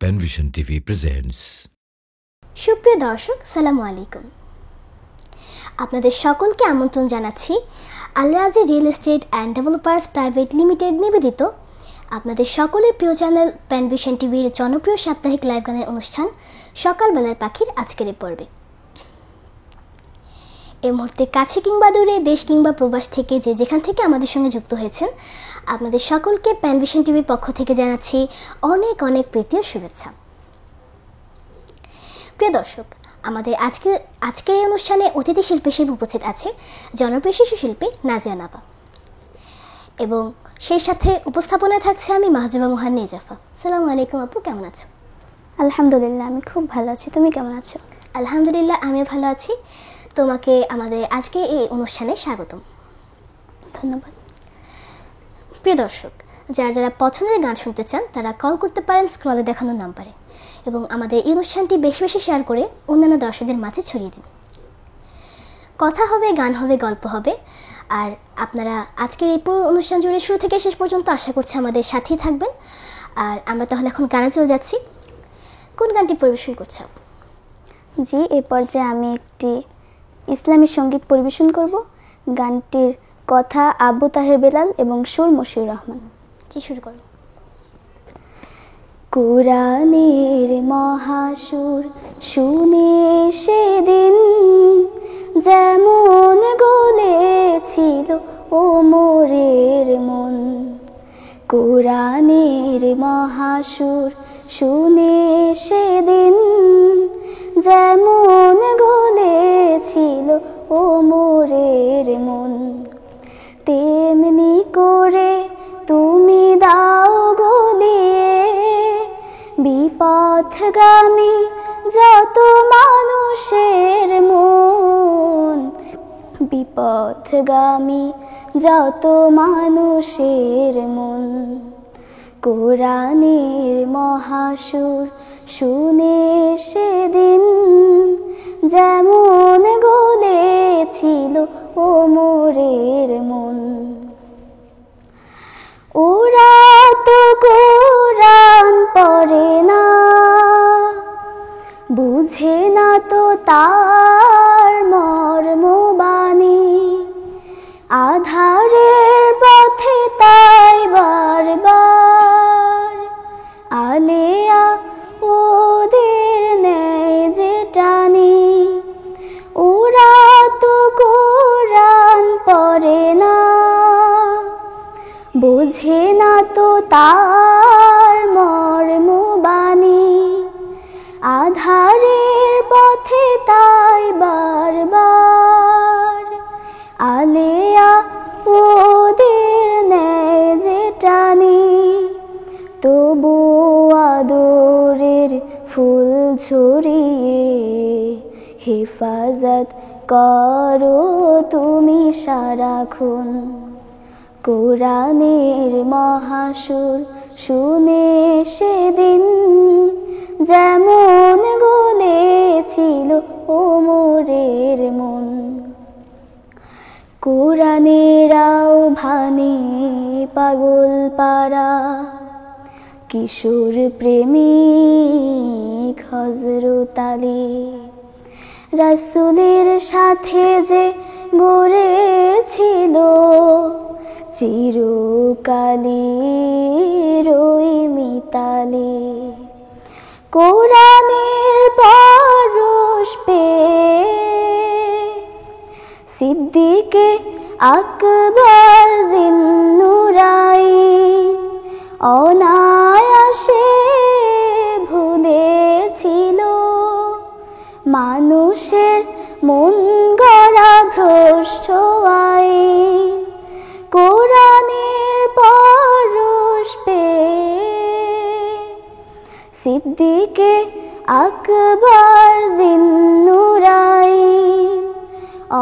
Panvision TV presents. সুপ্রিয় দর্শক, সালামু আলাইকুম। আপনাদের সকলকে আমন্ত্রণ জানাচ্ছি আল রাজি real estate and developers private limited নিবেদিত আপনাদের সকলের প্রিয় চ্যানেল প্যানভিশন টিভির জনপ্রিয় সাপ্তাহিক লাইভ গানের অনুষ্ঠান সকালবেলার পাখির আজকের এই পর্বে। এই মুহূর্তে কাছে কিংবা দূরে, দেশ কিংবা প্রবাস থেকে যে যেখান থেকে আমাদের সঙ্গে যুক্ত হয়েছেন, আপনাদের সকলকে প্যানভিশন টিভির পক্ষ থেকে জানাচ্ছি অনেক অনেক প্রীতি ও শুভেচ্ছা। প্রিয় দর্শক, আমাদের আজকের এই অনুষ্ঠানে অতিথি শিল্পী হিসেবে উপস্থিত আছে জনপ্রিয় শিশু শিল্পী নাজিয়া নাবা, এবং সেই সাথে উপস্থাপনায় থাকছে আমি মাহজুবা মুহান নিজাফা। আসসালামু আলাইকুম আপু, কেমন আছো? আলহামদুলিল্লাহ, আমি খুব ভালো আছি। তুমি কেমন আছো? আলহামদুলিল্লাহ, আমিও ভালো আছি। তোমাকে আমাদের আজকে এই অনুষ্ঠানে স্বাগতম। ধন্যবাদ। প্রিয় দর্শক, যারা পছন্দের গান শুনতে চান তারা কল করতে পারেন স্ক্রলে দেখানো নাম্বারে, এবং আমাদের এই অনুষ্ঠানটি বেশি বেশি শেয়ার করে অন্যান্য দর্শকদের মাঝে ছড়িয়ে দিন। কথা হবে, গান হবে, গল্প হবে, আর আপনারা আজকের এই পুরো অনুষ্ঠান জুড়ে শুরু থেকে শেষ পর্যন্ত আশা করছি আমাদের সাথেই থাকবেন। আর আমরা তাহলে এখন গানে চলে যাচ্ছি। কোন গানটি পরিবেশন করছে আপু? জি, এই পর্যায়ে আমি একটি ইসলামী সঙ্গীত পরিবেশন করব। গানটির কথা আবু তাহের বেলাল এবং সুর মশিউর রহমান। জি, শুরু করো। কোরআনের মহাসুর শুনে সেদিন যেমন গলেছিল ওমরের মন। কোরআনের মহাসুর শুনে সেদিন যেমন গলেছিল ওমরের মন, তেমনি করে তুমি দাও গলিয়ে বিপথগামী যত মানুষের মন, বিপথগামী যত মানুষের মন। কোরআনের মহাসুর শুনে সেদিন যেমন গলেছিল ওমরের মন। ওরা তো কোরআন পড়ে না, বুঝে না তো তার মর্মবাণী, আধারের পথে তাই বারবার আলেয়া ওদের নেয় যে টানি। ওরা তো কোরআন পড়ে না, বুঝে না তো তার মর্মবাণী, আধারের পথে তাই বারবার আলেয়া ওদের নেয় যে টানি। তবু আদরের ফুল ছড়িয়ে হেফাজত করো তুমি সারাক্ষণ। কোরআনের মহাসুর শুনে সেদিন যেমন গলেছিল ওমরের মন। কোরআনের আহ্বানে পাগল পারা কিশোর প্রেমিক হযরত আলী, রাসূলের সাথে যে গড়েছিল চিরকালের ওই মিতালি। কোরআনের পরশ পেয়ে সিদ্দিকে আকবর জিন্নুরাইন অনায়াসে ভুলেছিল মানুষের মন গড়া ভ্রষ্ট আইন। কোরআনের পরশ পেয়ে সিদ্দিকে আকবর জিন্নুরাইন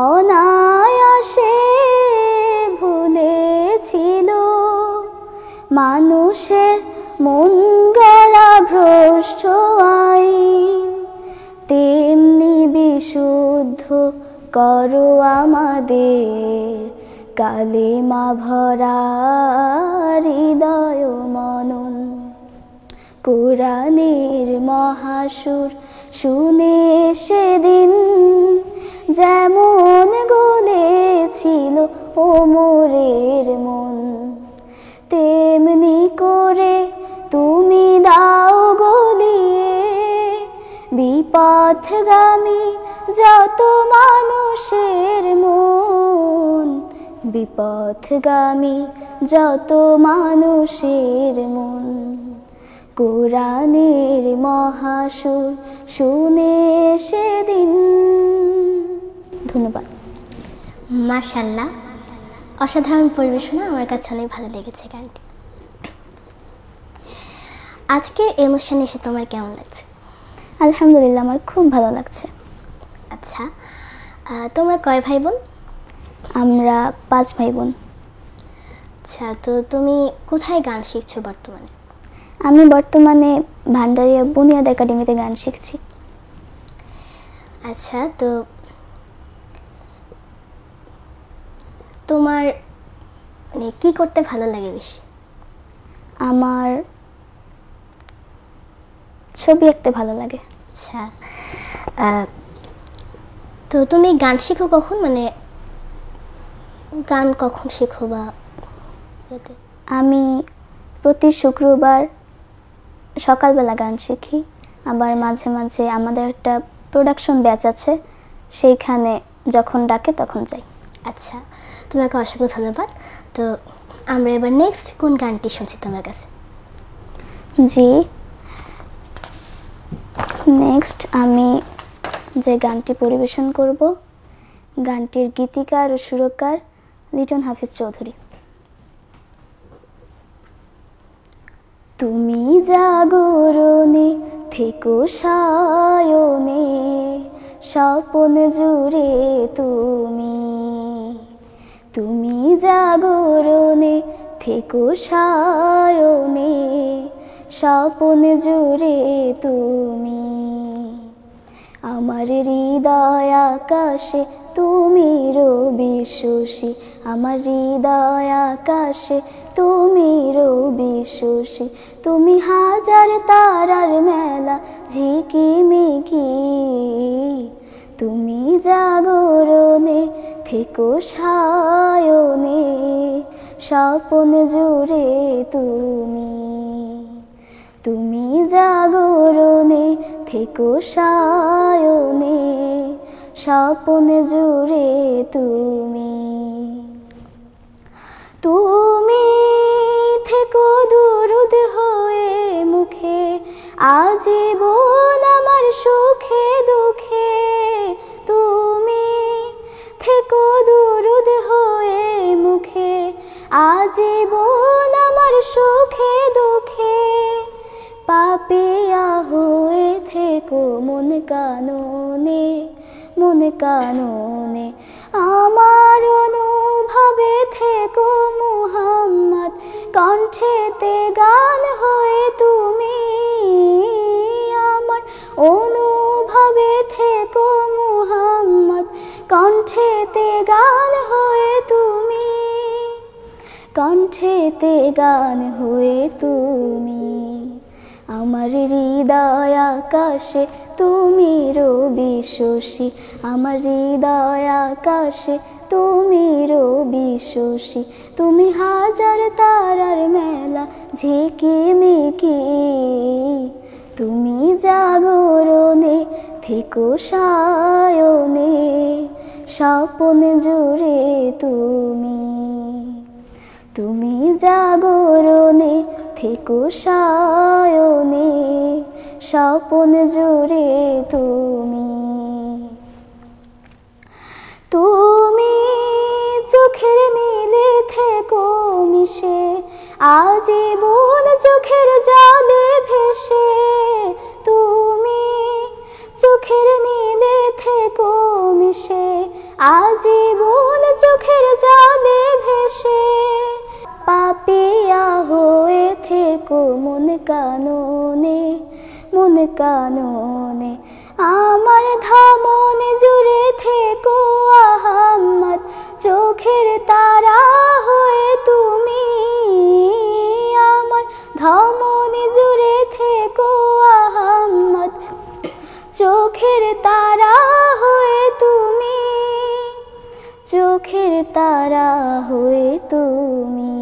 অনায়াসে ভুলেছিল মানুষের মন গড়া ভ্রষ্ট আইন। তেমনি বিশুদ্ধ করো আমাদের কালিমা ভরা হৃদয় মনন। কোরআনের মহাসুর শুনে সেদিন যেমন গলেছিল ওমরের মন, তেমনি করে তুমি দাও গলিয়ে বিপথগামী যত মানুষের মন, বিপথগামী যত মানুষের মন। কোরআনের মহাসুর শুনে সেদিন। ধন্যবাদ। মাশাআল্লাহ, অসাধারণ পরিবেশনা, আমার কাছে অনেক ভালো লেগেছে গানটি। আজকের এই অনুষ্ঠানে এসে তোমার কেমন লাগছে? আলহামদুলিল্লাহ, আমার খুব ভালো লাগছে। আচ্ছা, তোমরা কয় ভাই বোন? আমরা 5 ভাই বোন। আচ্ছা, তো তুমি কোথায় গান শিখছো বর্তমানে? আমি বর্তমানে ভান্ডারিয়া বুনিয়াদ একাডেমিতে গান শিখছি। আচ্ছা, তো তোমার মানে কি করতে ভালো লাগে বেশি? আমার ছবি আঁকতে ভালো লাগে। আচ্ছা, তো তুমি গান শিখো কখন, মানে গান কখন শেখো? বা আমি প্রতি শুক্রবার সকালবেলা গান শিখি, আবার মাঝে মাঝে আমাদের একটা প্রোডাকশন ব্যাচ আছে, সেইখানে যখন ডাকে তখন যাই। আচ্ছা, তোমাকে অসংখ্য ধন্যবাদ। তো আমরা এবার নেক্সট কোন গানটি শুনছি তোমার কাছে? জি, নেক্সট আমি যে গানটি পরিবেশন করব, গানটির গীতিকার ও সুরকার লিটন হাফিজ চৌধুরী। তুমি জাগরণে থেকো সায়নে, স্বপন জুড়ে তুমি, তুমি জাগরণে থেকো সায়নে, স্বপন জুড়ে তুমি। আমার হৃদয় আকাশে তুমি রবি শশী, আমার হৃদয় আকাশে তুমি রবি শশী, তুমি হাজার তারার মেলা ঝিকিমিকি, তুমি জাগরণে থেকো সায়নে, স্বপন জুড়ে তুমি, তুমি জাগরণে থেকো সায়নে, স্বপন জুড়ে তুমি। তুমি থেকো দুরুদ হয়ে মুখে, আজীবন আমার সুখে দুঃখে, তুমি থেকো দুরুদ হয়ে মুখে, আজীবন আমার সুখে দুঃখে, পাপিয়া হয়ে থেকো মন কাননে, মন কাননে, আমার অনুভবে থেকো মুহাম্মদ, কণ্ঠেতে গান হয়ে তুমি, আমার অনুভবে থেকো মুহাম্মদ, কণ্ঠেতে গান হয়ে তুমি, কণ্ঠেতে গান হয়ে তুমি। আমার হৃদয় আকাশে তুমি রবি শশী, আমার হৃদয় আকাশে তুমি রবি শশী, তুমি হাজার তারার মেলা ঝিকিমিকি, তুমি জাগরণে থেকো সায়নে, স্বপন জুড়ে তুমি, তুমি জাগরণে থেকো সায়নে, স্বপন জুড়ে তুমি। তুমি চোখের নীলে থেকো মিশে, আজীবন চোখের জলে ভেসে, তুমি চোখের নীলে থেকো মিশে, আজীবন চোখের জলে ভেসে, পাপিয়া হয়ে থেকো মন কাননে, মন কাননে, আমার ধমনে জুড়ে থেকো আহাম্মদ, চোখের তারা হয়ে তুমি, আমার ধমনে জুড়ে থেকো চোখের তারা হয়ে তুমি, চোখের তারা হয়ে তুমি,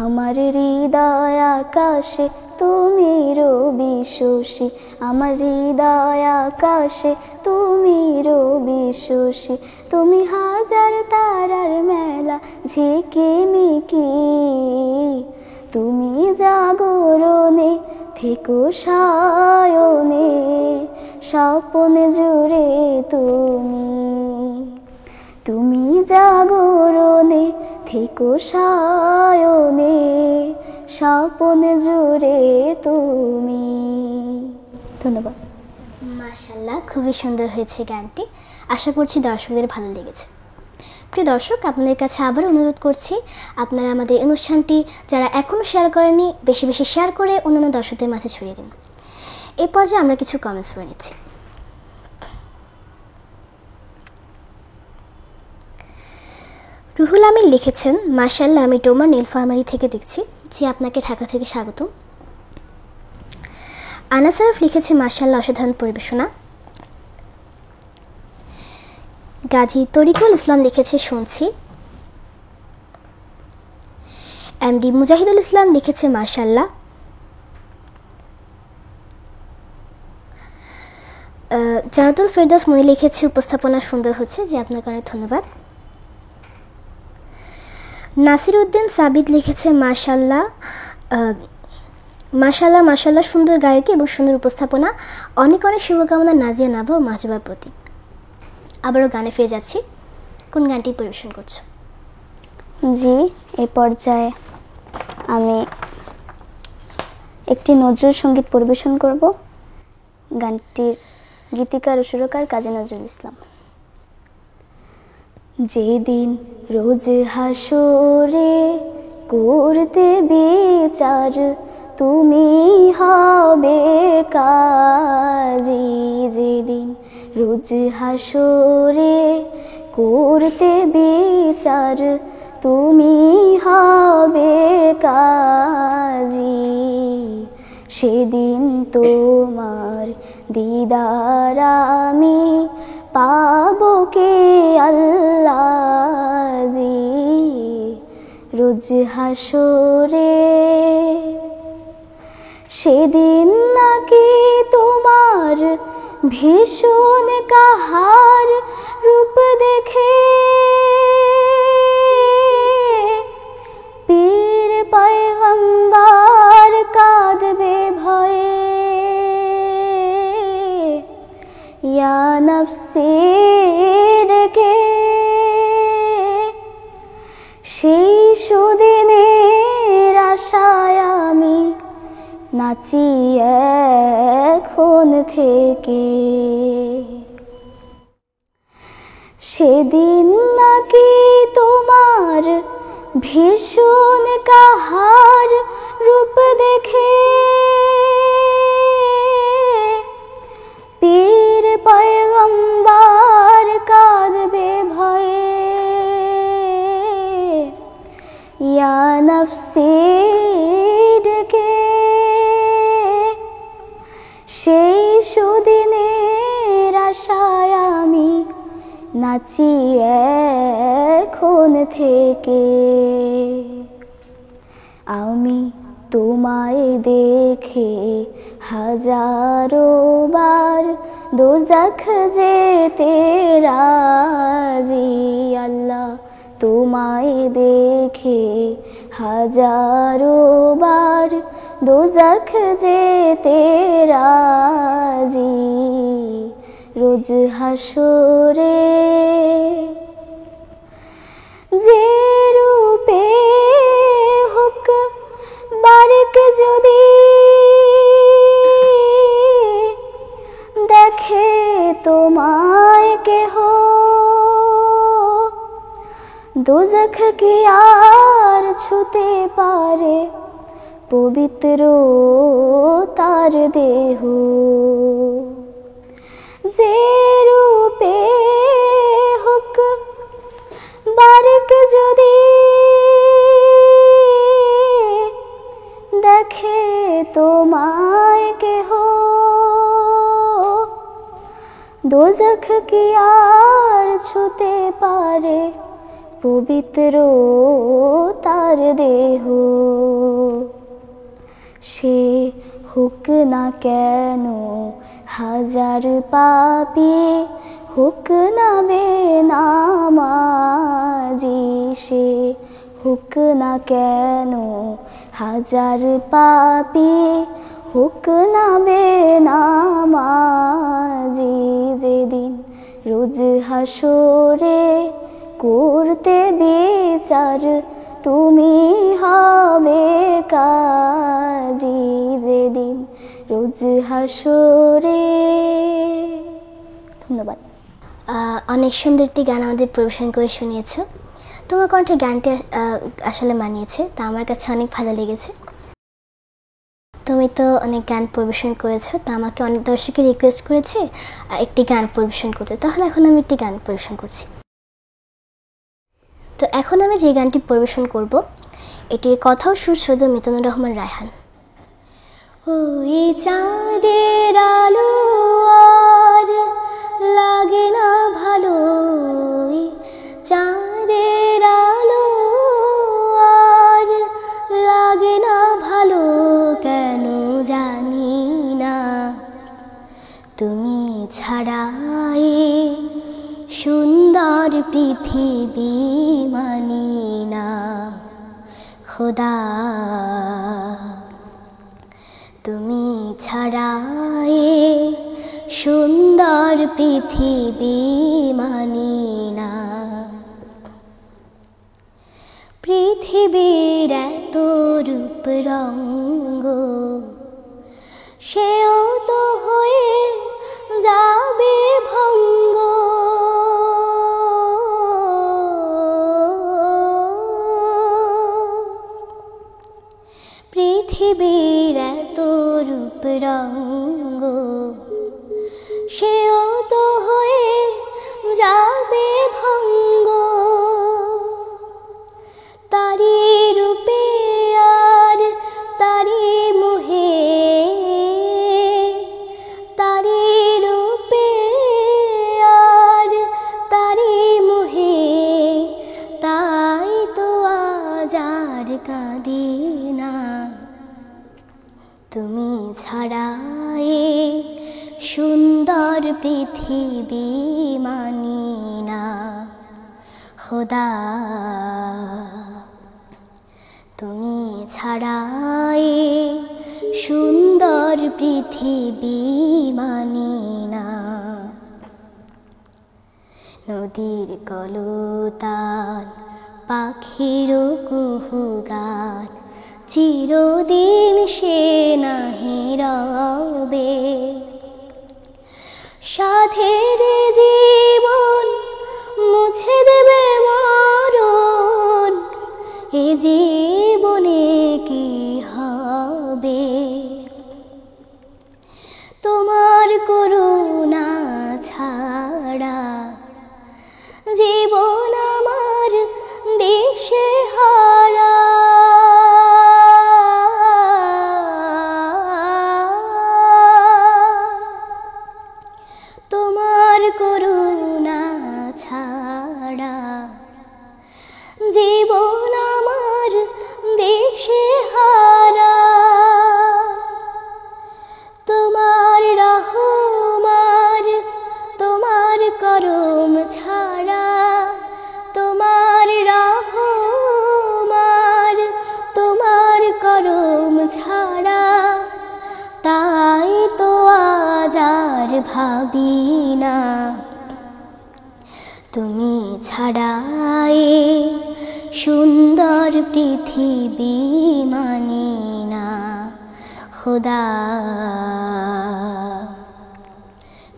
আমার হৃদয় আকাশে তুমি রবি শশী, আমার হৃদয় আকাশে তুমি রবি শশী, তুমি হাজার তারার মেলা ঝিকিমিকি, তুমি জাগরণে থেকো সায়নে, স্বপ্নে জুড়ে তুমি, তুমি জাগরণে থেকো সায়নে, স্বপ্নে জুড়ে তুমি। ধন্যবাদ। মাশাআল্লাহ, খুবই সুন্দর হয়েছে গানটি। আশা করছি দর্শকদের ভালো লেগেছে। প্রিয় দর্শক, আপনাদের কাছে আবার অনুরোধ করছি, আপনারা আমাদের অনুষ্ঠানটি যারা এখনও শেয়ার করেননি বেশি বেশি শেয়ার করে অন্যান্য দর্শকদের মাঝে ছড়িয়ে দিন। এই পর্যায়ে আমরা কিছু কমেন্টস পড়ে নিচ্ছি। রুহুল আমিন লিখেছেন, মাশাআল্লাহ, আমি ডোমার নীল ফার্মারি থেকে দেখছি। জি, আপনাকে ঢাকা থেকে স্বাগত। আনাসারফ লিখেছে, মাশাআল্লাহ, অসাধারণ পরিবেশনা। গাজী তরিকুল ইসলাম লিখেছে, শুনছি। এমডি মুজাহিদুল ইসলাম লিখেছে, মাশাআল্লাহ। জানাতুল ফেরদৌস মনি লিখেছে, উপস্থাপনা সুন্দর হচ্ছে। জি, আপনাকে অনেক ধন্যবাদ। নাসির উদ্দিন সাবিদ লিখেছে, মাশাআল্লাহ, মাশাআল্লাহ, মাশাআল্লাহ, সুন্দর গায়কী এবং সুন্দর উপস্থাপনা। অনেক অনেক শুভকামনা নাজিয়া নাভা ও মাহজুবার প্রতি। আবারও গানে ফিরে যাচ্ছি, কোন গানটি পরিবেশন করছো? জি, এই পর্যায়ে আমি একটি নজরুল সঙ্গীত পরিবেশন করব। গানটির গীতিকার ও সুরকার কাজী নজরুল ইসলাম। যেদিন রোজ হাসরে করতে বিচার তুমি হবে কাজী, যেদিন রোজ হাসরে করতে বিচার তুমি হবে কাজী, সেদিন তোমার দিদার আমি পাবো কে আল্লাহ জি, রোজ হাসরে। সেদিন নাকি তোমার ভীষণ কাহার রূপ দেখে পীর পয়গম্বর কাঁদবে ভয়ে, ইয়া নফসি ডেকে। সেই সুদিনের আশায় আমি নাচি এখন থেকে, সেদিন নাকি তোমার ভীষণ কাহার রূপ দেখে পীর পয়গম্বর কাঁদবে ভয়ে, ইয়া নফসি ডেকে। সেই সুদিনের আশায় আমি নাচি এখন থেকে। আমি তোমায় দেখে হাজারো বার দোজখ যেতে রাজি, আল্লাহ তোমায় দেখে হাজারো বার দোজখ যেতে রাজি, রোজ হাসরে। যে রূপে হোক বারেক যদি দেখে তোমায় কেহ, দোজখ কি আর ছুতে পারে পবিত্র তার দেহ। যে রূপে হোক বারেক যদি দেখে তোমায় কেহ, দোজখ কি আর ছুতে পারে পবিত্র তার দেহ, সে হোক না কেন হাজার পাপী, হোক না বেনামাজি, সে হোক না কেন হাজার পাপী, হোক না বেনামাজি। যেদিন রোজ হাসরে করতে বিচার, তুমি হবে কাজী। যেদিন রোজ হাসরে। ধন্যবাদ। অনেক সুন্দর একটি গান আমাদের পরিবেশন করে শুনিয়েছ। তোমার কণ্ঠে গানটি আসলে মানিয়েছে, তা আমার কাছে অনেক ভালো লেগেছে। তুমি তো অনেক গান পরিবেশন করেছো, তো আমাকে অনেক দর্শকের রিকোয়েস্ট করেছে একটি গান পরিবেশন করতে, তাহলে এখন আমি একটি গান পরিবেশন করছি। তো এখন আমি যে গানটি পরিবেশন করব, এটির কথাও সুর শুধু মিজানুর রহমান রায়হান। ওই চাঁদের আলো আর লাগে না ভালো, চাঁদের আলো আর লাগে না ভালো, কেন জানি না, তুমি ছাড়া সুন্দর পৃথিবী মানি না খোদা, তুমি ছাড়া সুন্দর পৃথিবী মানি না। পৃথিবীর এত রূপ রঙ্গ, সেও তো হয়ে যাবে ভঙ্গ, পৃথিবীর এত রূপ রঙ্গ, সেও তো হয়ে যাবে ভঙ্গ। তারি রূপে আর তারি মোহে, তারি রূপে আর তারি মোহে, তাই তো আজ আর কাঁদি না, তুমি ছাড়া সুন্দর পৃথিবী মানি না খোদা, তুমি ছাড়া সুন্দর পৃথিবী মানি না। নদীর কলতান, পাখির কুহু গান, চিরদিন সে নাহি রবে, সাধের জীবন মুছে দেবে মরণ, এ জীবনে কি হবে, তোমার করুণা ছাড়া জীবন আমার দেশে হারা। তোমার করুণা ছাড়া জীবন আমার দেশে হারা। তোমার রহমার তোমার করম ছাড়া, তোমার রহমার তোমার করম ছাড়া, তাই তো আজ আর ভাবি না, তুমি ছাড়া সুন্দর পৃথিবী মানি না খোদা,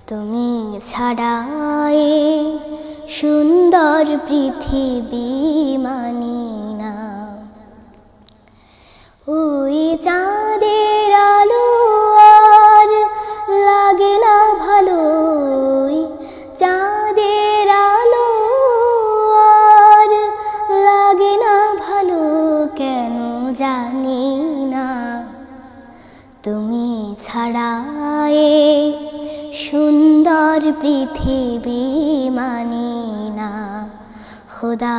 তুমি ছাড়া সুন্দর পৃথিবী মানি না। ওই চাঁদের আলো আর লাগে না ভালো, চাঁদের আলো আর লাগে না ভালো, কেন জানি না, তুমি ছাড়া সুন্দর পৃথিবী মানি না খোদা,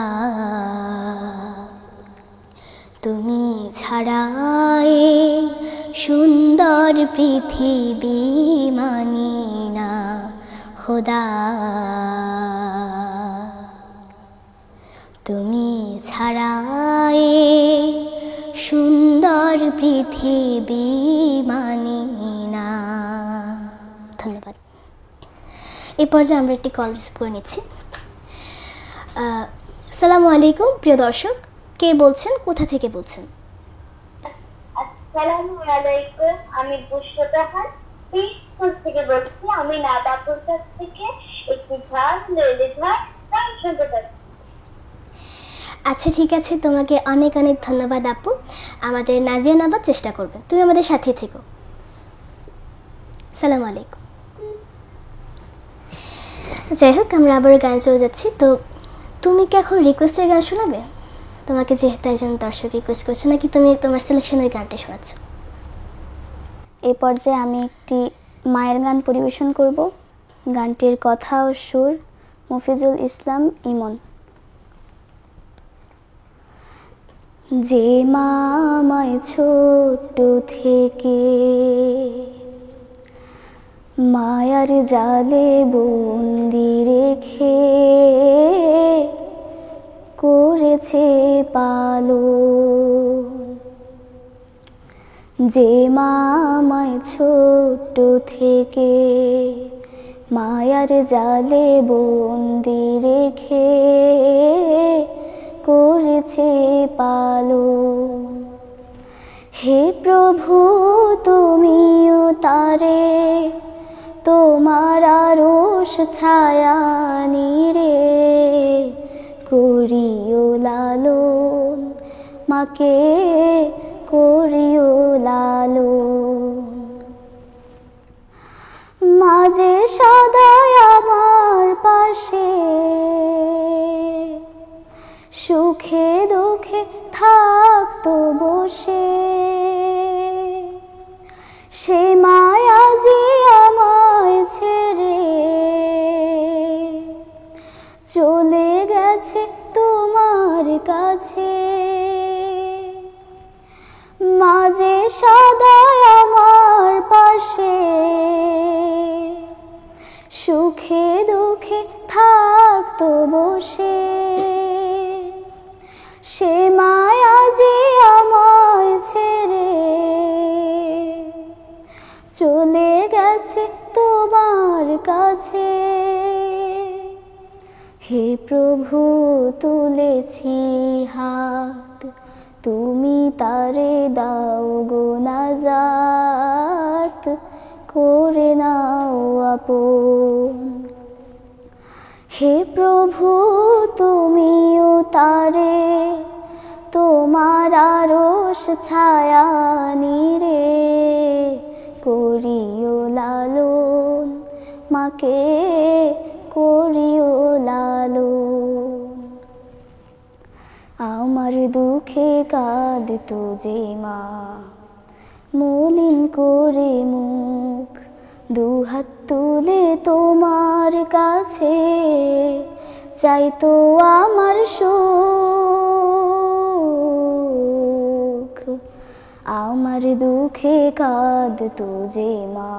তুমি ছাড়া এ সুন্দর পৃথিবী মানি না খোদা, তুমি ছাড়া এ সুন্দর পৃথিবী মানি না। ধন্যবাদ। এই পর্যায়ে আমরা একটি কল রিসিভ করে নিচ্ছি। আসসালামু আলাইকুম প্রিয় দর্শক, কে বলছেন, কোথা থেকে বলছেন? আসসালামু আলাইকুম, আমি বুশরাহান পিসপুর থেকে বলছি। আমি নাদাপুর কাছ থেকে একটি ঝাল লেলে ঝাল গান শুনতে চাচ্ছি। আচ্ছা ঠিক আছে, তোমাকে অনেক অনেক ধন্যবাদ আপু। আমাদের নাজিয়া নাবার চেষ্টা করবে, তুমি আমাদের সাথে থেকো। সালাম আলাইকুম। যাই হোক, আমরা আবার গান চলে যাচ্ছি। তো তুমি কি এখন রিকোয়েস্টের গান শোনাবে? তোমাকে যেহেতু একজন দর্শক রিকোয়েস্ট করছে, নাকি তুমি তোমার সিলেকশনের গানটা শোনাচ্ছ? এই পর্যায়ে আমি একটি মায়ের গান পরিবেশন করব। গানটির কথা ও সুর মফিজুল ইসলাম ইমন। যে মা আমায় ছোট থেকে মায়ার জালে বন্দি রেখে করেছে পালন, যে মা আমায় ছোট থেকে মায়ার জালে বন্দি রেখে করেছে পালন, হে প্রভু তুমিও তারে তোমার আরশ ছায়া নিরে করিও লালন, মাকে করিও লালন। মাঝে সদায় আমার পাশে সুখে দুঃখে থাকতো বসে, সে মায়া যে আমায় ছেড়ে চলে গেছে তোমার কাছে। মাঝে সদায় আমার পাশে সুখে দুঃখে থাকতো বসে, সে মায়া যে আমায় ছেড়ে চলে গেছে তোমার কাছে। হে প্রভু তুলেছি হাত, তুমি তারে দাও গো নাজাত, করে নাও আপন। হে প্রভু তুমিও তারে তোমার আরশ ছায়া নিরে করিও লালন, মাকে করিও লালন। আমার দুঃখে কাঁদতো যে মা মলিন করে মুখ, দুহাত তুলে তোমার কাছে চাইতো আমার সুখ। আমার দুঃখে কাঁদতো যে মা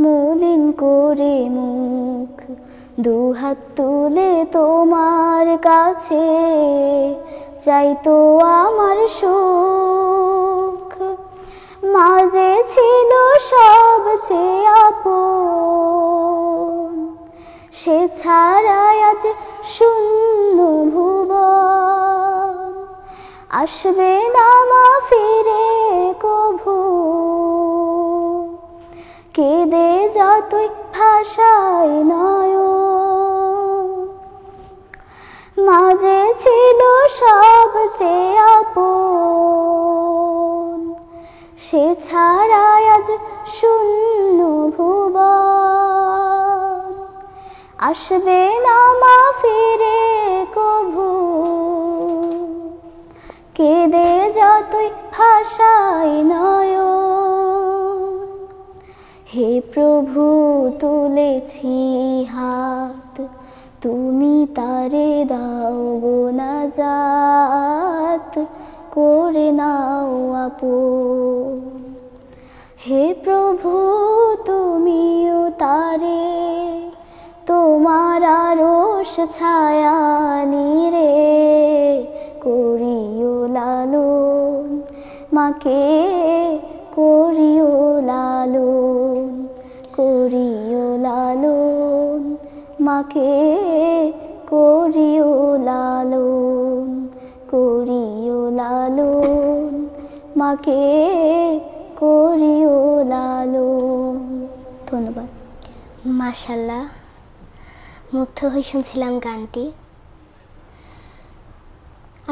মলিন করে মুখ, দুহাত তুলে তোমার কাছে চাইতো আমার সুখ। মাঝে ছিল সবচেয়ে আপন, সে ছাড়াই আজ শূন্য ভুবন, আসবে না মা ফিরে কভু, কেঁদে যতই ভাষায় নয়ন। মাঝে ছিল সবচেয়ে আপন, সে ছাড়াই আজ শূন্য ভুবন, আসবে না মা ফিরে কভু, কেঁদে যতই ভাষায় নয়ন। হে প্রভু তুলেছি হাত, তুমি তারে দাও গো নাজাত, করে নাও আপন। হে প্রভু তুমিও তারে তোমার আরশ ছায়া নিরে করিও লালন, মাকে করিও লালন, করিও লালন, মাকে করিও লালন, করিও লালন, মাকে করিও লালন। ধন্যবাদ। মাশাল্লাহ, মুগ্ধ হয়ে শুনছিলাম গানটি।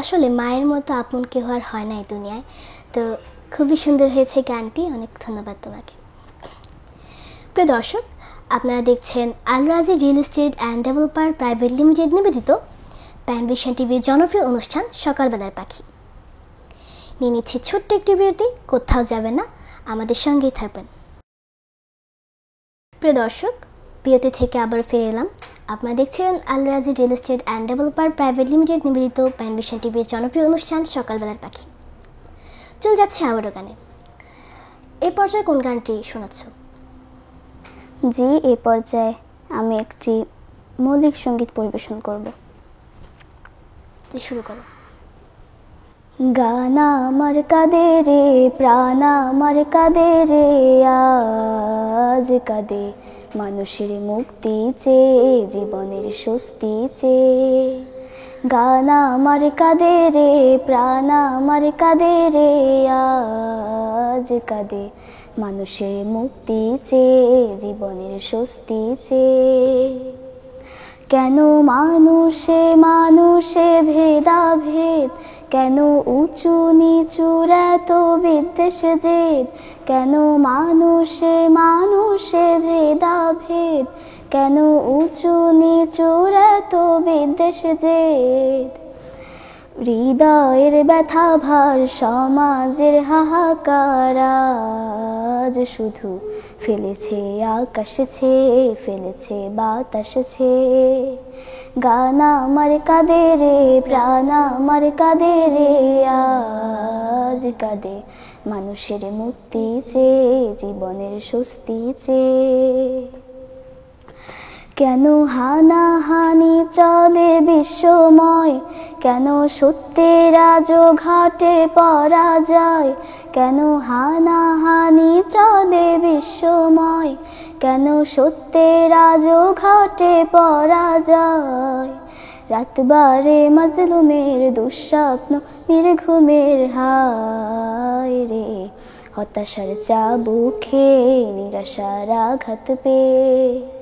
আসলে মায়ের মতো আপন কেউ আর হয় না এই দুনিয়ায়। তো খুবই সুন্দর হয়েছে গানটি, অনেক ধন্যবাদ তোমাকে। প্রিয় দর্শক, আপনারা দেখছেন আল রাজি real estate and developer private limited নিবেদিত প্যানভিশন টিভির জনপ্রিয় অনুষ্ঠান সকালবেলার পাখি। নিয়ে নিচ্ছি ছোট্ট একটি বিরতি, কোথাও যাবেন না, আমাদের সঙ্গেই থাকবেন। প্রিয় দর্শক, বিরতি থেকে আবার ফিরে এলাম। আপনারা দেখছিলেন আল রাজি real estate and developer private limited নিবেদিত প্যানভিশন টিভির জনপ্রিয় অনুষ্ঠান সকালবেলার পাখি। চলে যাচ্ছে আবারও গানে। এই পর্যায়ে কোন গানটি শোনাচ্ছ? জি, এই পর্যায়ে আমি একটি মৌলিক সঙ্গীত পরিবেশন করব। শুরু করো। গান আমার কাঁদে রে, প্রাণ আমার কাঁদে রে, আজ কাঁদে মানুষের মুক্তি চেয়ে, জীবনের স্বস্তি চেয়ে। গান আমার কাঁদে রে, প্রাণ আমার কাঁদে রে, আজ কাঁদে মানুষের মুক্তি চেয়ে, জীবনের স্বস্তি চেয়ে। কেন মানুষে মানুষে ভেদাভেদ, কেন উঁচু নিচুর এত বিদ্বেষ জেদ, কেন মানুষে মানুষে ভেদাভেদ, কেন উঁচু নিচুর এত বিদ্বেষ জেদ। হৃদয়ের ব্যথা ভার, সমাজের হাহাকার আজ শুধু ফেলেছে আকাশ ছেয়ে, ফেলেছে বাতাস ছেয়ে। গান আমার কাঁদে রে, প্রাণ আমার কাঁদে রে, আজ কাঁদে মানুষের মুক্তি চেয়ে, জীবনের স্বস্তি চেয়ে। কেন হানাহানি চলে বিশ্বময়, কেন সত্যের আজও ঘাটে পরাজয়, কেন হানাহানি চলে বিশ্বময়, কেন সত্যের আজও ঘাটে পরাজয়। রাতবারে মাজলুমের দুঃস্বপ্ন, নির্ঘুমের হায় রে, হতাশার চাবুকে নিরাশার আঘাত পেয়ে।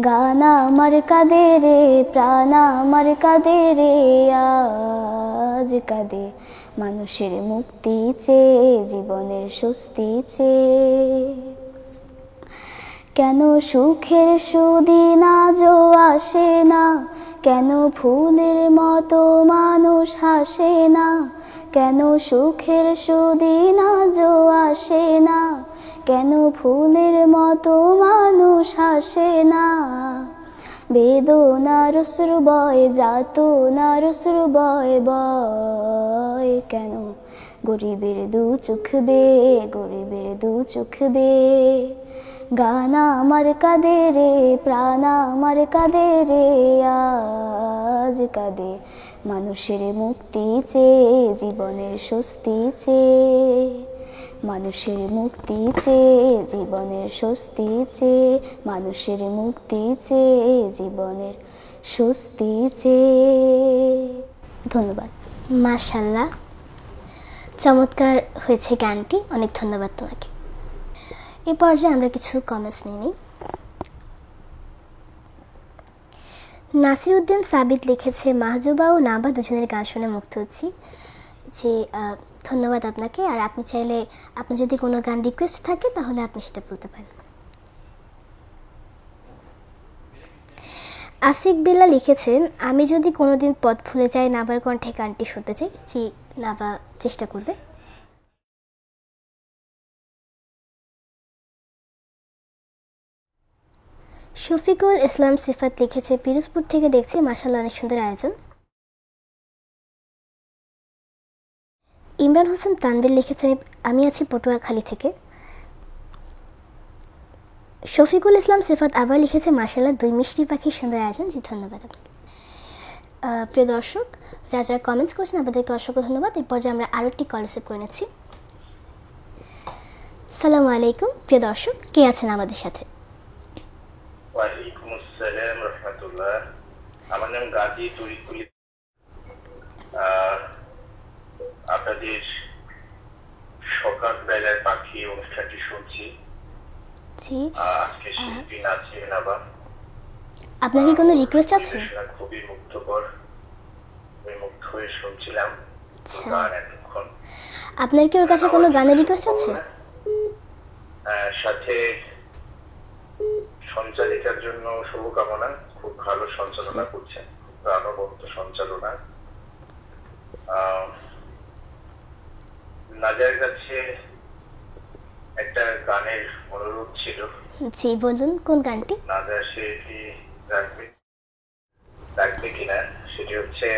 গান আমার কাঁদে রে, প্রাণ আমার কাঁদে রে, আজ কাঁদে মানুষের মুক্তি চেয়ে, জীবনের স্বস্তি চেয়ে। কেন সুখের সুদিন আজও আসে না, কেন ফুলের মতো মানুষ হাসে না, কেন সুখের সুদিন আজও আসে না, কেন ফুলের মতো মানুষ হাসে না। বেদনার অশ্রু বয়, যাতনার অশ্রু বয় বয়, কেন গরিবের দু চোখ বেয়ে, গরিবের দু চোখ বেয়ে। গান আমার কাঁদে রে, প্রাণ আমার কাঁদে রে, আজ কাঁদে মানুষের মুক্তি চেয়ে, জীবনের স্বস্তি চেয়ে। মানুষের মুক্তি চেয়ে, জীবনের স্বস্তি চেয়ে, মানুষের মুক্তি চেয়ে, জীবনের স্বস্তি চেয়ে। ধন্যবাদ। মাশাল্লাহ, চমৎকার হয়েছে গানটি, অনেক ধন্যবাদ তোমাকে। এই পর্যায়ে আমরা কিছু কমেন্টস নিয়ে নিই। নাসির উদ্দিন সাবিত লিখেছে, মাহজুবা ও নাবা দুজনের গান শুনে মুগ্ধ হচ্ছি। যে ধন্যবাদ আপনাকে। আর আপনি চাইলে, আপনি যদি কোনো গান রিকোয়েস্ট থাকে তাহলে আপনি সেটা বলতে পারেন। আসিক বিল্লা লিখেছেন, আমি যদি কোনোদিন পথ ভুলে যাই নাবার কণ্ঠে গানটি শুনতে চাই। জি, নাবা চেষ্টা করবে। শফিকুল ইসলাম সিফাত লিখেছে পিরোজপুর থেকে দেখছি মাশাআল্লাহ অনেক সুন্দর আয়োজন। ইমরান হোসেন তানভীর লিখেছে আমি আছি পটুয়াখালী থেকে। শফিকুল ইসলাম সিফাত আবার লিখেছে মাশাআল্লাহ দুই মিষ্টি পাখির সুন্দর আয়োজন। জি ধন্যবাদ আপনাকে। প্রিয় দর্শক যারা যারা কমেন্টস করছেন আপনাদেরকে অসংখ্য ধন্যবাদ। এরপর যে আমরা আরও একটি কল রিসিভ করে নিচ্ছি। সালামু আলাইকুম প্রিয় দর্শক, কে আছেন আমাদের সাথে? ওয়ালাইকুম আসসালাম রাহমাতুল্লাহ। আমার নাম গাজী তরিকুল। আপনাদের সকাল বেলার পাখি অনুষ্ঠানটি শুনছি। জি, আজকে শিল্পী আছেন আবার। আপনার কি কোনো রিকোয়েস্ট আছে? খুবই মুগ্ধকর, আমি মুগ্ধ হয়ে শুনছিলাম আচ্ছা, গান এতক্ষণ। আপনার কি ওর কাছে কোনো গানের রিকোয়েস্ট আছে? সাথে সঞ্চালিকার জন্য শুভকামনা, খুব ভালো সঞ্চালনা করছেন, খুব প্রাণবন্ত সঞ্চালনা। নাজারের কাছে একটা গানের অনুরোধ ছিল। জি বলুন, কোন গানটি? নাজার সে কি রাখবে কিনা, সেটি হচ্ছে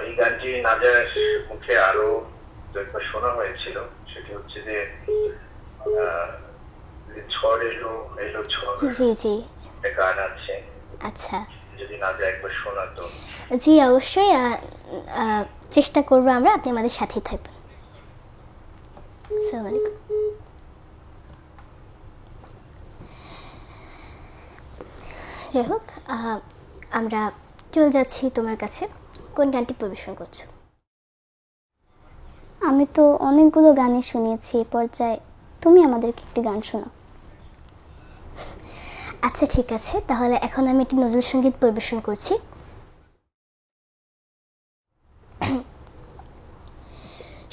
এই গানটি নাজার মুখে আরো একবার শোনা হয়েছিল। সেটি হচ্ছে যে ঝড় এলো এলো ঝড়, জি জি, একটা গান আছে। আচ্ছা, যদি নাজার একবার শোনাতো। জি অবশ্যই চেষ্টা করবো আমরা, আপনি আমাদের সাথেই থাকবেন। আসসালামু আলাইকুম। যাই হোক, আমরা চলে যাচ্ছি তোমার কাছে। কোন গানটি পরিবেশন করছো? আমি তো অনেকগুলো গানই শুনিয়েছি, এই পর্যায়ে তুমি আমাদেরকে একটি গান শোনাও। আচ্ছা ঠিক আছে, তাহলে এখন আমি একটি নজরুল সঙ্গীত পরিবেশন করছি।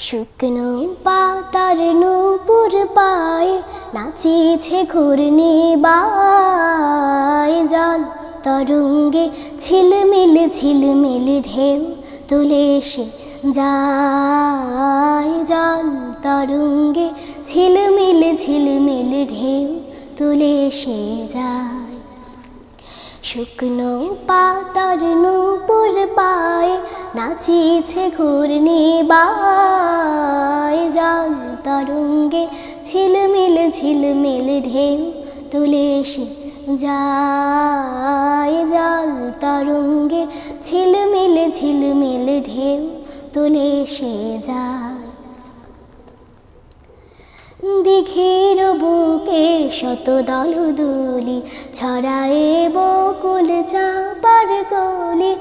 শুকনো পাতার নূপুর পায়ে নাচিছে ঘূর্ণিবায়, জল তরঙ্গে ঝিলমিল ঝিলমিল ঢেউ তুলে সে যায়, জল তরঙ্গে ঝিলমিল ঝিলমিল ঢেউ তুলে সে যায়। শুকনো পাতার নূপুর পায়ে নাচিছে ঘূর্ণিবায়, জল তরঙ্গে ঝিলমিল ঝিলমিল ঢেউ তুলে সে যায়, জল তরঙ্গে ঝিলমিল ঝিলমিল ঢেউ তুলে সে যায়। দিঘির বুকে শত দলদলি ছড়ায়ে বকুল চাঁপার কলি,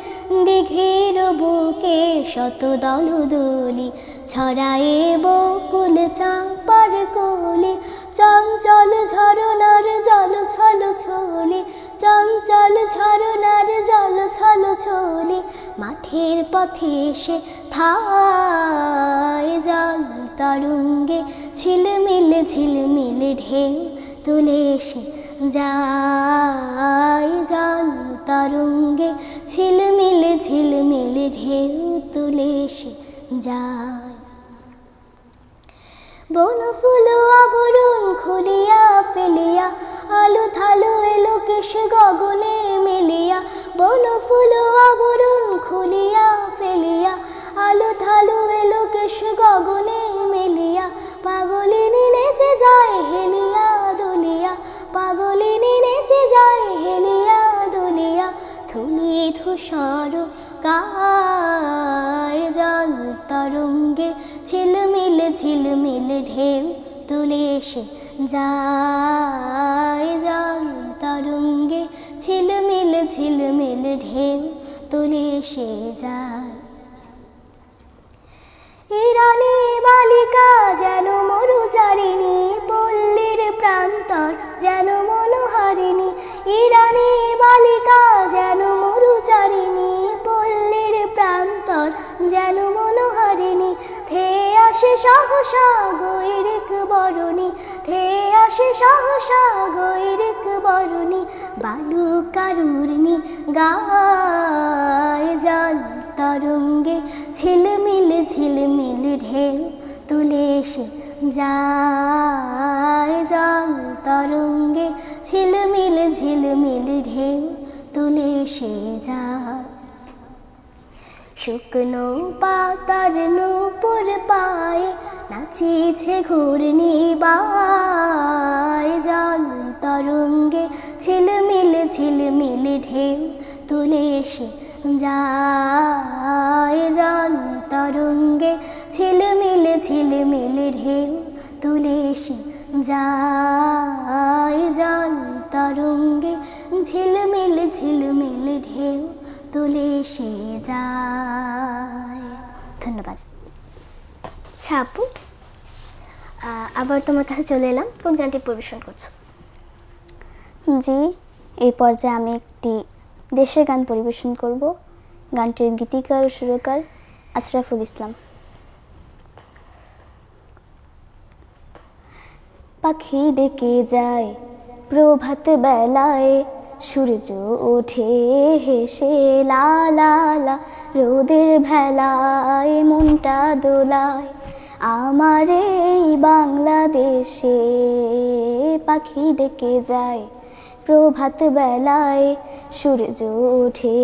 দিঘির বুকে শত দলদলি ছড়ায়ে বকুল চাঁপার কলি, চঞ্চল ঝরনার জল ছল ছলি, চঞ্চল ঝরনার জল ছল ছলি, মাঠের পথে সে থায়, জল তরঙ্গে ঝিলমিল ঝিলমিল ঢেউ তুলে সে যায়, জল তরঙ্গে ঝিলমিল ঝিলমিল ঢেউ তুলে সে যায়। বন ফুল আবরণ খুলিয়া ফেলিয়া, আলো থালো এলো কেশ গগনে মেলিয়া, বন ফুল আবরণ খুলিয়া ফেলিয়া, আলো থালো এলো কেশ গগনে মেলিয়া, পাগলিনী নেচে যায় হেলিয়া দুলিয়া, পাগলিনী নেচে যায় হেলিয়া দুলিয়া, থুলি ধূসর গায়, জল তরঙ্গে ঝিলমিল ঝিলমিল ঢেউ তুলে সে যায়, জল তরঙ্গে ঝিলমিল ঝিলমিল ঢেউ তুলে সে যায়। ইরানি বালিকা যেন মরুচারিণী, পল্লীর প্রান্তর যেন মনোহারিণী, ইরানি বালিকা যেন মরুচারিণী, পল্লীর প্রান্তর যেন মনোহারিণী, থে আসে সহসা গৈরিক বরণী, থে আসে সহসা গৈরিক বরণী, বালুকারুর্ণী গায়, জল তরঙ্গে ঝিলমিল ঝিলমিল ঢেউ তুলে সে যায়, জল তরঙ্গে ঝিলমিল ঝিলমিল ঢেউ তুলে সে যায়। শুকনো পাতার নূপুর পায়ে নাচিছে ঘূর্ণিবায়, জল তরঙ্গে ঝিলমিল ঝিলমিল ঢেউ তুলে সে যায়। জল তরঙ্গে ঝিলমিল ঝিলমিল ঢেউ তুলে সে যায়। জল তরঙ্গে ঝিলমিল ঝিলমিল ঢেউ তুলে সে যায়। ধন্যবাদ। ছাপু, আবার তোমার কাছে চলে এলাম, কোন গানটি পরিবেশন করছো? জি, এই পর্যায়ে আমি একটি দেশের গান পরিবেশন করব। গানটির গীতিকার ও সুরকার আশরাফুল ইসলাম। পাখি ডেকে যায় প্রভাত বেলায়, সূর্য ওঠে হেসে লা লা লা, রোদের ভেলায় মনটা দোলায় আমার এই বাংলাদেশে। পাখি ডেকে যায় প্রভাত বেলায়, সূর্য ওঠে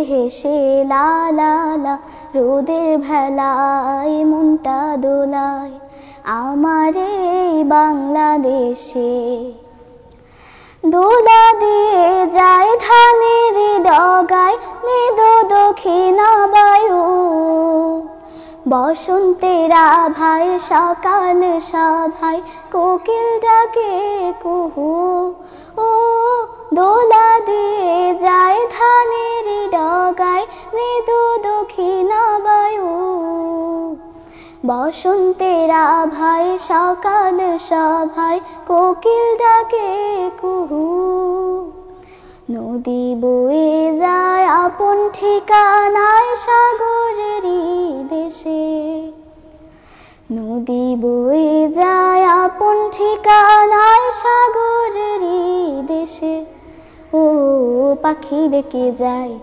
হেসে লা লা লা, রোদের ভেলায় মনটা দোলায় আমার এই বাংলাদেশে। দোলা দিয়ে যায় ধানের ডগায় মৃদু দক্ষিণা বায়ু, বসন্তের আভায় সকাল সভায় কোকিল ডাকে কুহু। ও দোলা দিয়ে যায় ধানের ডগায় মৃদু দক্ষিণা বায়ু, বসন্তের আভায় সকাল সভায় কোকিল ডাকে কুহু। নদী বয়ে যায় আপন ঠিকানায় সাগরেরই দেশে, নদী বয়ে যায় আপন ঠিকানায় সাগরেরই দেশে। ও পাখি ডেকে যায়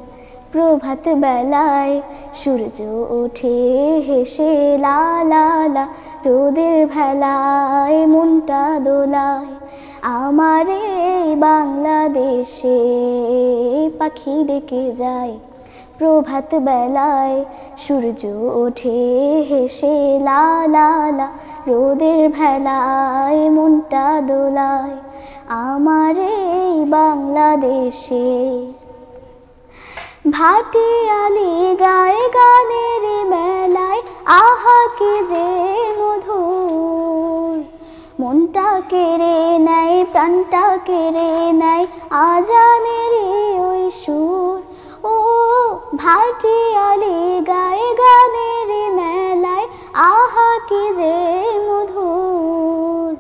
প্রভাত বেলায়, সূর্য ওঠে হেসে লা লা লা, রোদের ভেলায় মনটা দোলায় আমার এই বাংলাদেশে। পাখি ডেকে যায় প্রভাত বেলায়, সূর্য ওঠে হেসে লা লা লা, রোদের ভেলায় মনটা দোলায় আমার এই বাংলাদেশে। ভাটিয়ালি গায়ে গানের মেলায় আহা কি যে মধুর, মনটা কেড়ে নেয় প্রাণটা কেড়ে নেয় আজানেরই ওই সুর। ও ভাটিয়ালি গায়ে গানের মেলায় আহা কি যে মধুর,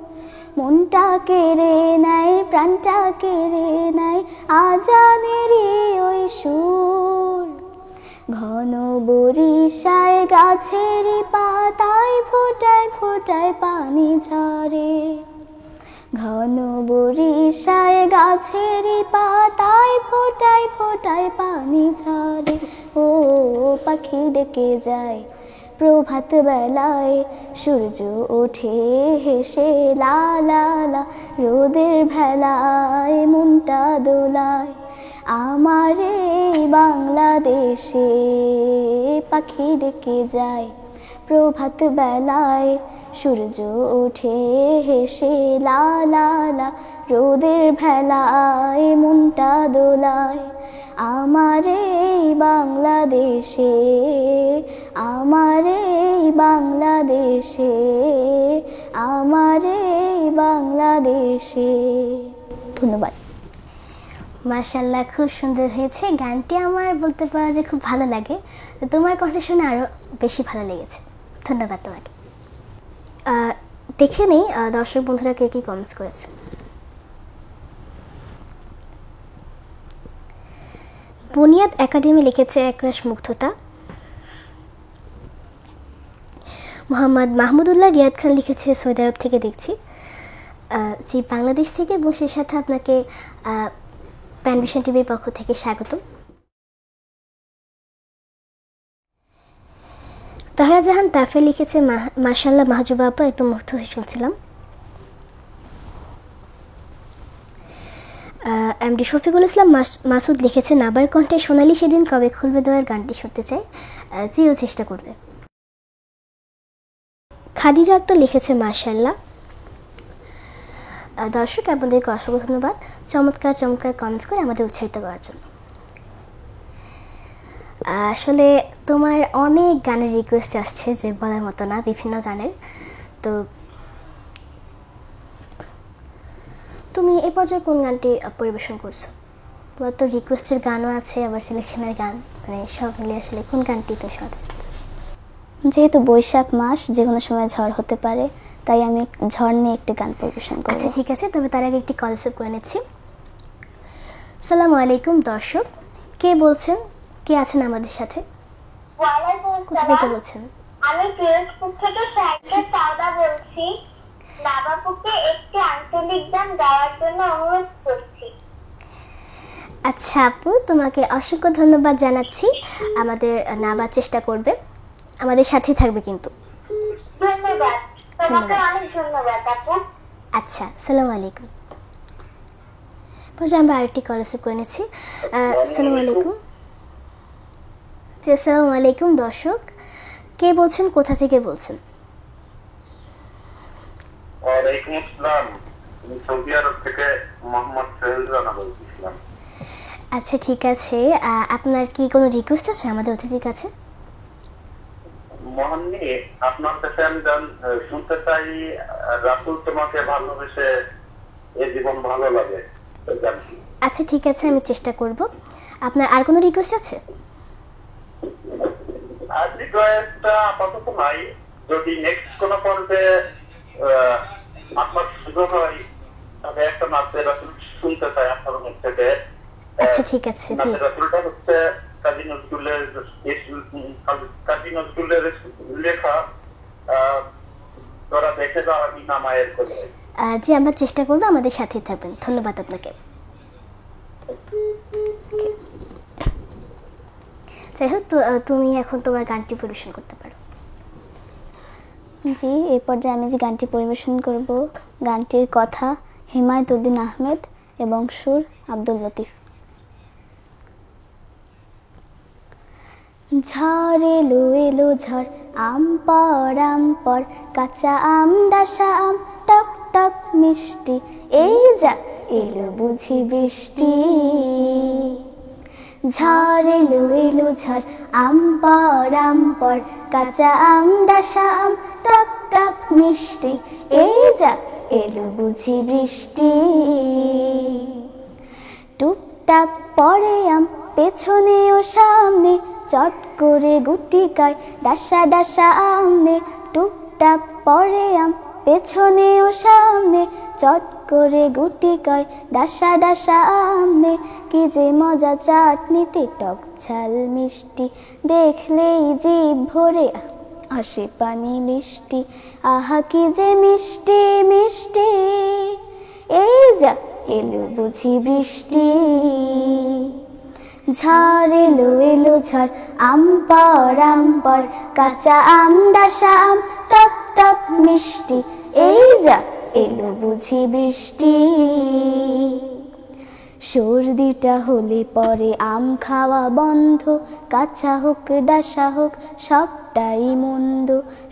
মনটা কেড়ে নেয় প্রাণটা কেড়ে নেয় আজানেরই ওই সুর। ঘন বরিশায় গাছের পাতায় ফোটায় ফোটায় পানি ঝরে, ঘন বরিশায় গাছের পাতায় ফোটায় ফোটায় পানি ঝরে। ও পাখি ডেকে যায় প্রভাত বেলায়, সূর্য ওঠে হেসে লা লা লা, রোদের ভেলায় মনটা দোলায় আমার এই বাংলাদেশে। পাখি ডেকে যায় প্রভাত বেলায়, সূর্য ওঠে হেসে লা লা লা, রোদের ভেলায় মনটা দোলায় আমার এই বাংলাদেশে, আমার এই বাংলাদেশে, আমার এই বাংলাদেশে। ধন্যবাদ। মাশাআল্লাহ, খুব সুন্দর হয়েছে গানটি। আমার বলতে পারা যে খুব ভালো লাগে, তো তোমার কণ্ঠ শুনে আরও বেশি ভালো লেগেছে। ধন্যবাদ তোমাকে। দেখে নেই দর্শক বন্ধুরা কে কী কমেন্টস করেছে। বুনিয়াদ একাডেমি লিখেছে একরাশ মুগ্ধতা। মোহাম্মদ মাহমুদুল্লাহ রিয়াদ খান লিখেছে সৌদি আরব থেকে দেখছি, জি বাংলাদেশ থেকে, এবং সেই সাথে আপনাকে প্যানভিশন টিভির পক্ষ থেকে স্বাগতম। তাহরা জাহান তাফে লিখেছে মাশাআল্লাহ মাহজুবা আপা, একদম মুগ্ধ হয়ে শুনছিলাম। এমডি শফিকুল ইসলাম মাসুদ লিখেছে, নাবার কণ্ঠে সোনালি সেদিন কবে খুলবে দোয়ার গানটি শুনতে চাই, জিও চেষ্টা করবে। খাদিজা আক্তার লিখেছে, মাশাআল্লাহ। দর্শক আপনাদেরকে অসংখ্য ধন্যবাদ চমৎকার চমৎকার কমেন্টস করে আমাদের উৎসাহিত করার জন্য। আসলে তোমার অনেক গানের রিকোয়েস্ট আসছে যে বলার মতো না, বিভিন্ন গানের। তো তুমি এ পর্যায়ে কোন গানটি পরিবেশন করছো? তোমার তো রিকোয়েস্টের গানও আছে, আবার সিলেকশনের গান, মানে সব মিলে আসলে কোন গানটি তুমি শোনাতে চাচ্ছ? যেহেতু বৈশাখ মাস, যে কোনো সময় ঝড় হতে পারে, তাই আমি ঝড় নিয়ে একটি গান পরিবেশন করব। আচ্ছা ঠিক আছে, তবে তার আগে একটি কল রিসিভ করে নিচ্ছি। আসসালামু আলাইকুম দর্শক, কে বলছেন, কে আছেন আমাদের সাথে, ওয়ালাইকুম কোথা থেকে আসসালাম। বলছেন? আমি পিরোজপুর থেকে সাইকেল সাউদা বলছি। নাবাপুকে একটি আঞ্চলিক গান গাওয়ার জন্য অনুরোধ করছি। আচ্ছা আপু, তোমাকে অসংখ্য ধন্যবাদ জানাচ্ছি। আমাদের নাবার চেষ্টা করবে, আমাদের সাথেই থাকবে কিন্তু। ধন্যবাদ, তোমাকে ধন্যবাদ। অনেক ধন্যবাদ আপু। আচ্ছা, আসসালামু আলাইকুম। পর্যায়ে আমরা আরেকটি কল রিসিভ করে নিচ্ছি। আসসালামু আলাইকুম। জি আসসালামু আলাইকুম দর্শক, কে বলছেন, কোথা থেকে বলছেন? ওয়ালাইকুম আসসালাম, আমি সৌদি আরব থেকে মোহাম্মদ সোহেল রানা বলছিলাম। আচ্ছা ঠিক আছে, আপনার কি কোনো রিকোয়েস্ট আছে আমাদের অতিথির কাছে? মোহাম্মদ, আপনার কাছে আমি গান শুনতে চাই, রাসূল তোমাকে ভালোবেসে এ জীবন ভালো লাগে গানটি। আচ্ছা ঠিক আছে, আমি চেষ্টা করব। আপনার আর কোনো রিকোয়েস্ট আছে? আর রিকোয়েস্টটা আপাতত নাই, যদি নেক্সট কোনো পর্বে আপনার সুযোগ হয় তবে একটা নাচের রাসূল শুনতে চাই আপনার মুখ থেকে। আচ্ছা ঠিক আছে, জি। নাচের রাসূলটা হচ্ছে কাজী নজরুলের লেখা, তোরা দেখে যাও আমি নামায়ের কোলে। জি আমরা চেষ্টা করব, আমাদের সাথেই থাকবেন। ধন্যবাদ আপনাকে। যাই হোক, তুমি এখন তোমার গানটি পরিবেশন করতে পারো। জি, এই পর্যায়ে আমি যে গানটি পরিবেশন করব, গানটির কথা হিমায়তুদ্দিন আহমেদ এবং সুর আব্দুল লতিফ। ঝড় এলো এলো ঝড়, আম পর কাঁচা আম ডাসা আম টক টক মিষ্টি, এই যা এলো বুঝি বৃষ্টি। ঝড় এলো এলো ঝড়, আম পর কাঁচা আম ডাসা আম টক টক মিষ্টি, এই যা এলো বুঝি বৃষ্টি। টুকটাক পরে আম পেছনে ও সামনে, চট করে গুটি খায় ডাসা ডাসা আমনে। টুকটাক পরে আম পেছনে ও সামনে, চট করে গুটি খায় ডাসা ডাসা আমনে। কি যে মজা চাটনিতে টক ঝাল মিষ্টি, দেখলেই জিভ ভরে আসে পানি মিষ্টি। আহা কি যে মিষ্টি মিষ্টি, এই যা এলো বুঝি বৃষ্টি। ঝড় এলো এলো ঝড়, আম পর কাঁচা আম ডাসা আম টক টক মিষ্টি, এই যা এলো বুঝি বৃষ্টি। সর্দিটা হলে পরে আম খাওয়া বন্ধ, কাঁচা হোক ডাসা হোক সবটাই মন্দ।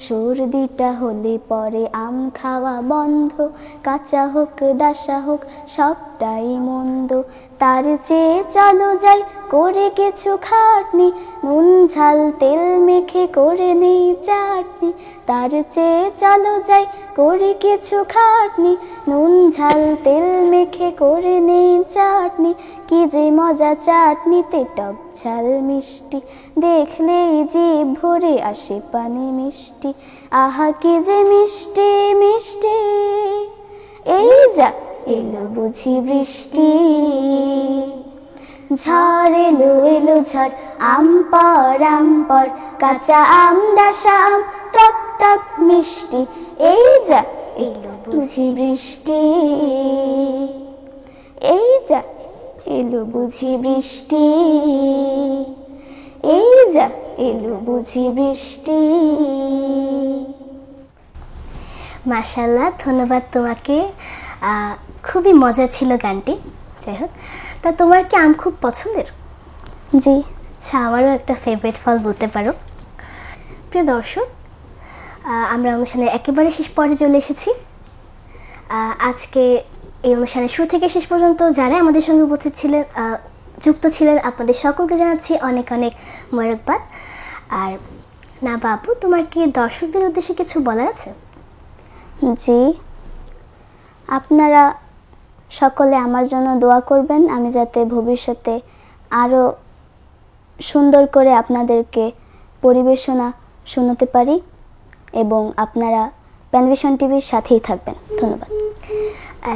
সর্দিটা হলে পরে আম খাওয়া বন্ধ, কাঁচা হোক ডাসা হোক সবটাই মন্দ। তার চেয়ে চলো যাই করে কিছু খাটনি, নুন ঝাল তেল মেখে করে নেই চাটনি। তার চেয়ে চলো যাই করে কিছু খাটনি, নুন ঝাল তেল মেখে করে নেই চাটনি। কি যে মজা চাটনিতে টক ঝাল মিষ্টি, দেখলেই জিভ ভরে আসে পানি মিষ্টি। আহা কি যে মিষ্টি মিষ্টি, এই যা এলো বুঝি বৃষ্টি। ঝড় এলো এলো ঝড়, আম পর কাঁচা আম ডাসা আম টক টক মিষ্টি, এই যা এলো বুঝি বৃষ্টি। এই যা এলো বুঝি বৃষ্টি, এই যা এলো বুঝি বৃষ্টি। মাশাআল্লাহ, ধন্যবাদ তোমাকে। খুবই মজা ছিল গানটি। যাই হোক, তা তোমার কি আম খুব পছন্দের? জি। আচ্ছা, আমারও একটা ফেভারিট ফল বলতে পারো। প্রিয় দর্শক, আমরা অনুষ্ঠানের একেবারে শেষ পর্যায়ে চলে এসেছি। আজকে এই অনুষ্ঠানের শুরু থেকে শেষ পর্যন্ত যারা আমাদের সঙ্গে উপস্থিত ছিলেন, যুক্ত ছিলেন, আপনাদের সকলকে জানাচ্ছি অনেক অনেক মোবারকবাদ। আর না বাবু, তোমার কি দর্শকদের উদ্দেশ্যে কিছু বলার আছে? জি, আপনারা সকলে আমার জন্য দোয়া করবেন, আমি যাতে ভবিষ্যতে আরও সুন্দর করে আপনাদেরকে পরিবেশনা শোনাতে পারি এবং আপনারা প্যানভিশন টিভির সাথেই থাকবেন। ধন্যবাদ।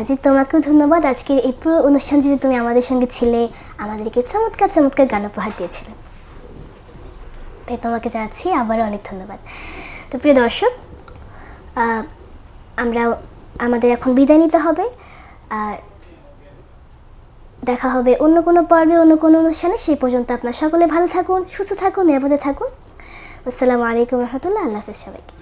জি, তোমাকেও ধন্যবাদ। আজকের এই পুরো অনুষ্ঠান জুড়ে তুমি আমাদের সঙ্গে ছিলে, আমাদেরকে চমৎকার চমৎকার গান উপহার দিয়েছিলে, তাই তোমাকে জানাচ্ছি আবারও অনেক ধন্যবাদ। তো প্রিয় দর্শক, আমাদের এখন বিদায় নিতে হবে। আর দেখা হবে অন্য কোনো পর্বে, অন্য কোনো অনুষ্ঠানে। সেই পর্যন্ত আপনারা সকলে ভালো থাকুন, সুস্থ থাকুন, নিরাপদে থাকুন। আসসালামু আলাইকুম রহমতুল্লাহ। আল্লাহ হাফেজ সবাইকে।